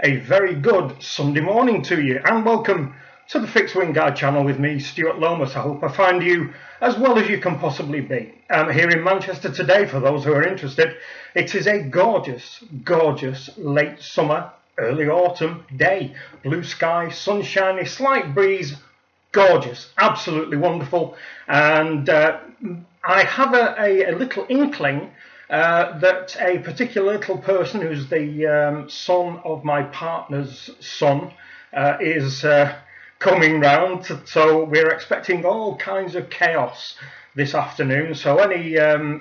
A very good Sunday morning to you, and welcome to the Fixed Wing Guide channel with me, Stuart Lomas. I hope I find you as well as you can possibly be. Here in Manchester today, for those who are interested, it is a gorgeous, gorgeous late summer, early autumn day. Blue sky, sunshiny, slight breeze, gorgeous, absolutely wonderful. And I have a little inkling that a particular little person who's the son of my partner's son is coming round, so we're expecting all kinds of chaos this afternoon. So any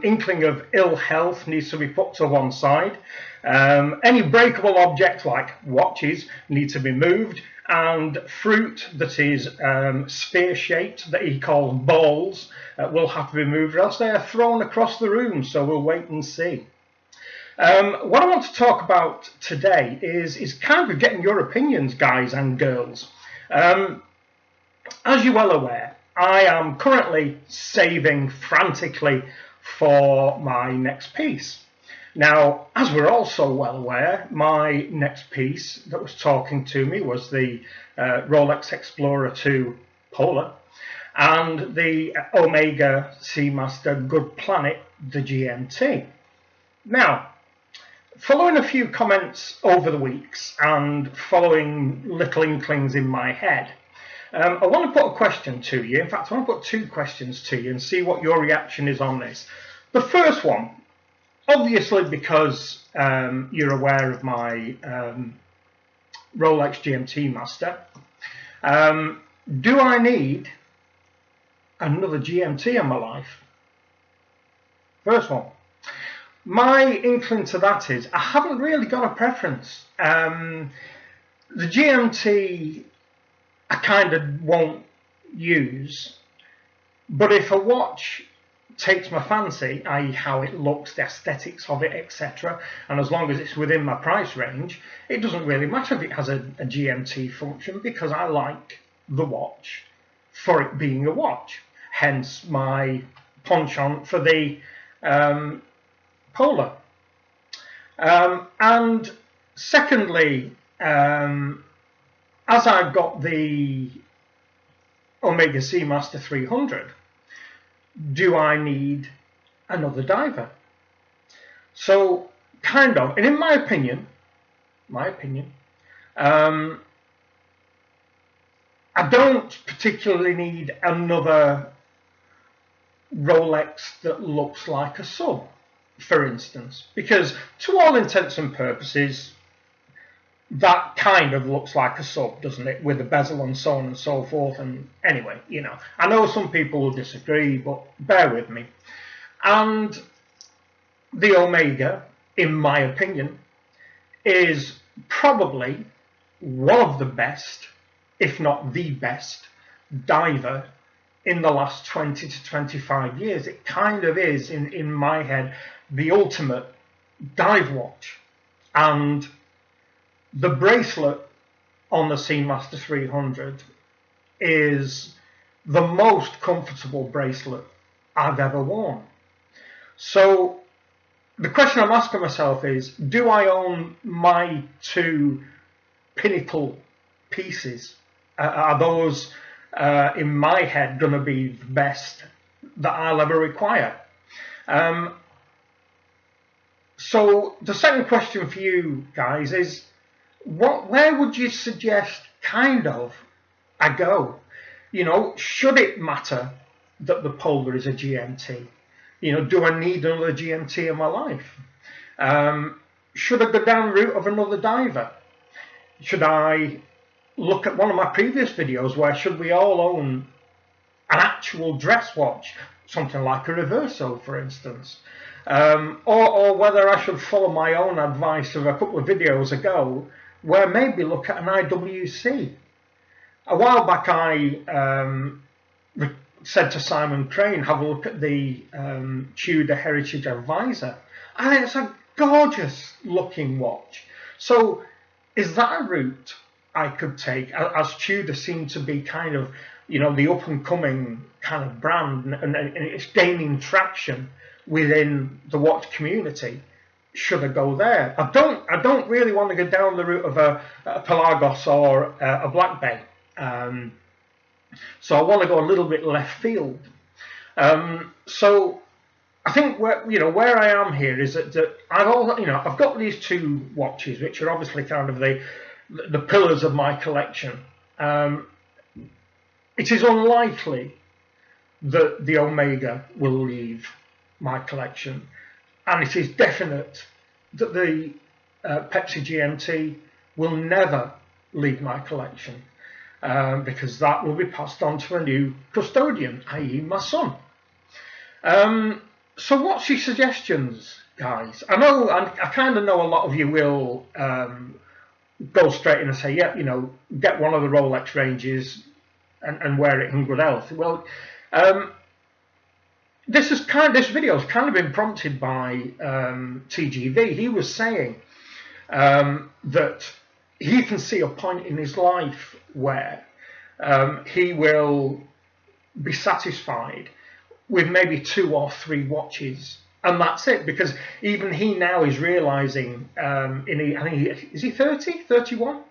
inkling of ill health needs to be put to one side. Any breakable objects like watches need to be moved, and fruit that is sphere-shaped, that he calls balls, will have to be moved, or else they are thrown across the room. So we'll wait and see. What I want to talk about today is kind of getting your opinions, guys and girls. As you're well aware, I am currently saving frantically for my next piece. Now, as we're also well aware, my next piece that was talking to me was the Rolex Explorer 2 Polar and the Omega Seamaster Good Planet, the GMT. Now, following a few comments over the weeks and following little inklings in my head, I want to put a question to you. In fact, I want to put two questions to you and see what your reaction is on this. The first one, obviously because you're aware of my Rolex GMT Master, do I need another GMT in my life? First one. My inkling to that is I haven't really got a preference. The GMT I kind of won't use, but if a watch takes my fancy, i.e. how it looks, the aesthetics of it, etc., and as long as it's within my price range, it doesn't really matter if it has a GMT function, because I like the watch for it being a watch. Hence my penchant for the Polar. And secondly, as I've got the Omega Seamaster 300, do I need another diver? So, kind of, and in my opinion, I don't particularly need another Rolex that looks like a sub, for instance, because to all intents and purposes, that kind of looks like a sub, doesn't it, with the bezel and so on and so forth. And anyway, you know, I know some people will disagree, but bear with me. And the Omega, in my opinion, is probably one of the best, if not the best, diver in the last 20 to 25 years. It kind of is, in my head, the ultimate dive watch. And the bracelet on the Seamaster 300 is the most comfortable bracelet I've ever worn. So the question I'm asking myself is, do I own my two pinnacle pieces? Are those, in my head, going to be the best that I'll ever require? So the second question for you guys is, where would you suggest kind of I go? You know, should it matter that the Polar is a GMT? You know, do I need another GMT in my life? Should I go down the route of another diver? Should I look at one of my previous videos where should we all own an actual dress watch, something like a Reverso, for instance? Or whether I should follow my own advice of a couple of videos ago, where maybe look at an IWC. A while back I said to Simon Crane, have a look at the Tudor Heritage Advisor, and it's a gorgeous looking watch. So is that a route I could take, as Tudor seem to be kind of, you know, the up and coming kind of brand, and it's gaining traction within the watch community? should I go there? I don't really want to go down the route of a Pelagos or a Black Bay. So I want to go a little bit left field. So I think where I am here is that I've got these two watches, which are obviously kind of the pillars of my collection. It is unlikely that the Omega will leave my collection, and it is definite that the Pepsi GMT will never leave my collection, because that will be passed on to a new custodian, i.e. my son. So what's your suggestions, guys? I kind of know a lot of you will go straight in and say, yeah, get one of the Rolex ranges and wear it in good health. Well, this video has kind of been prompted by TGV. He was saying that he can see a point in his life where he will be satisfied with maybe 2 or 3 watches, and that's it, because even he now is realizing, is he 30, 31?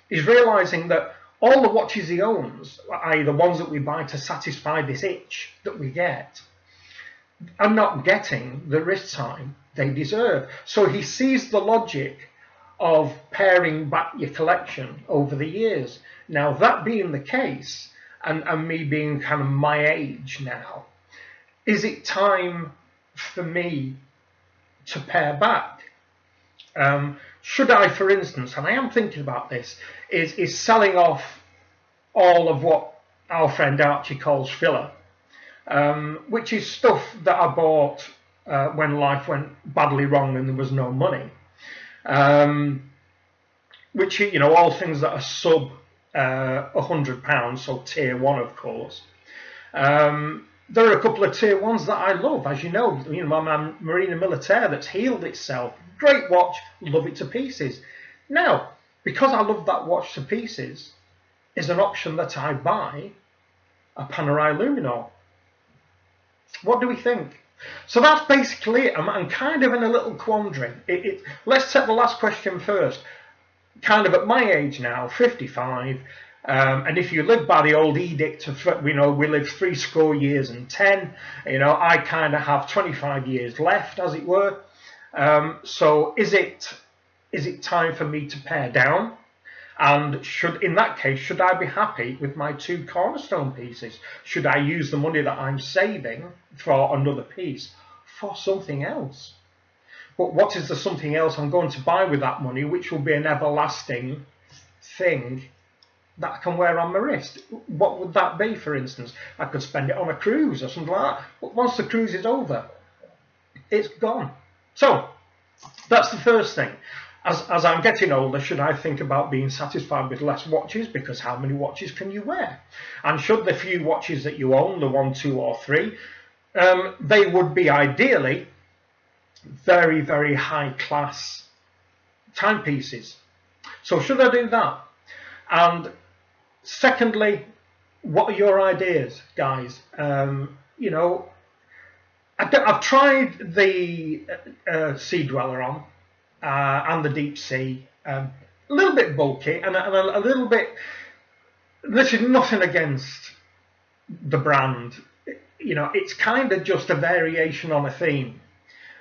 He's realizing that all the watches he owns, i.e. the ones that we buy to satisfy this itch that we get, are not getting the wrist time they deserve. So he sees the logic of paring back your collection over the years. Now, that being the case, and me being kind of my age now, is it time for me to pare back? Should I, for instance, and I am thinking about this, is selling off all of what our friend Archie calls filler, which is stuff that I bought when life went badly wrong and there was no money. Which, all things that are sub £100, so tier 1, of course. There are a couple of tier 1s that I love, as you know. My Marina Militaire that's healed itself. Great watch, love it to pieces. Now, because I love that watch to pieces, is an option that I buy a Panerai Luminor. What do we think? So that's basically it. I'm kind of in a little quandary. Let's take the last question first. Kind of at my age now, 55, and if you live by the old edict of, we live 70 years and 10, I kind of have 25 years left, as it were. So is it time for me to pare down? And in that case, should I be happy with my 2 cornerstone pieces? Should I use the money that I'm saving for another piece for something else? But what is the something else I'm going to buy with that money, which will be an everlasting thing that I can wear on my wrist? What would that be, for instance? I could spend it on a cruise or something like that. But once the cruise is over, it's gone. So that's the first thing. As I'm getting older, should I think about being satisfied with less watches? Because how many watches can you wear? And should the few watches that you own, the 1, 2 or 3, they would be ideally very, very high class timepieces. So should I do that? And secondly, what are your ideas, guys? I've tried the Sea Dweller on, and the Deep Sea, a little bit bulky and a little bit. This is nothing against the brand. It's kind of just a variation on a theme,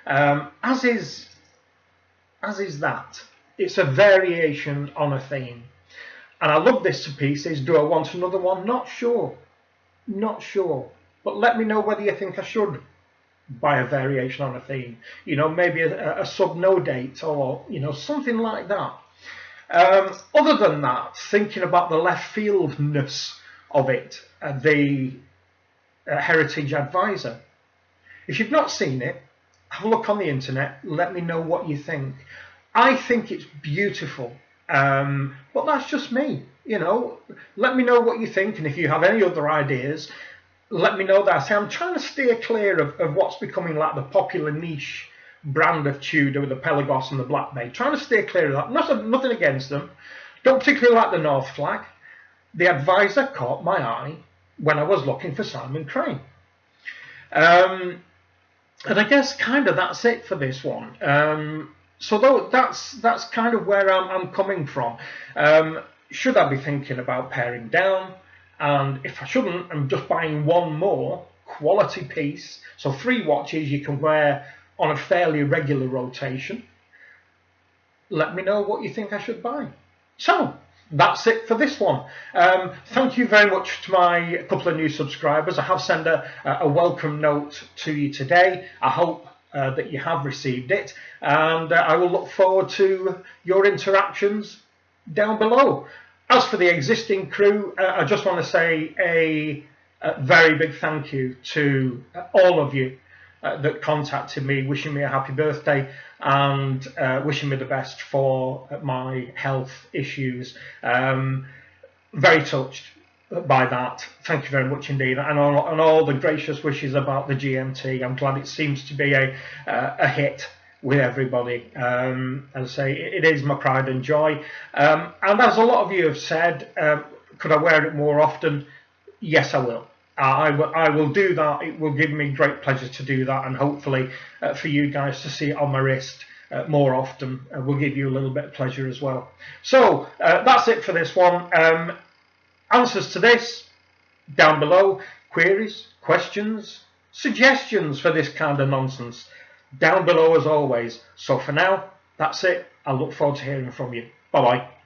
as is that. It's a variation on a theme, and I love this to pieces. Do I want another one? Not sure. But let me know whether you think I should buy a variation on a theme, maybe a sub no date or something like that. Other than that, thinking about the left fieldness of it, the Heritage Advisor. If you've not seen it, have a look on the internet, let me know what you think. I think it's beautiful, but that's just me. Let me know what you think, and if you have any other ideas, let me know that. I'm trying to steer clear of what's becoming like the popular niche brand of Tudor with the Pelagos and the Black Bay. Trying to steer clear of that. Nothing against them. Don't particularly like the North Flag. The Advisor caught my eye when I was looking for Simon Crane. And I guess kind of that's it for this one. That's kind of where I'm coming from. Should I be thinking about paring down? And if I shouldn't, I'm just buying one more quality piece. So 3 watches you can wear on a fairly regular rotation. Let me know what you think I should buy. So that's it for this one. Thank you very much to my couple of new subscribers. I have sent a welcome note to you today. I hope that you have received it, and I will look forward to your interactions down below. As for the existing crew, I just want to say a very big thank you to all of you that contacted me, wishing me a happy birthday and wishing me the best for my health issues. Very touched by that. Thank you very much indeed, and all the gracious wishes about the GMT. I'm glad it seems to be a hit with everybody. As I say, it is my pride and joy. And as a lot of you have said, could I wear it more often? Yes, I will. I will do that. It will give me great pleasure to do that, and hopefully for you guys to see it on my wrist more often will give you a little bit of pleasure as well. So that's it for this one. Answers to this down below. Queries, questions, suggestions for this kind of nonsense down below as always. So for now, that's it. I look forward to hearing from you. Bye bye.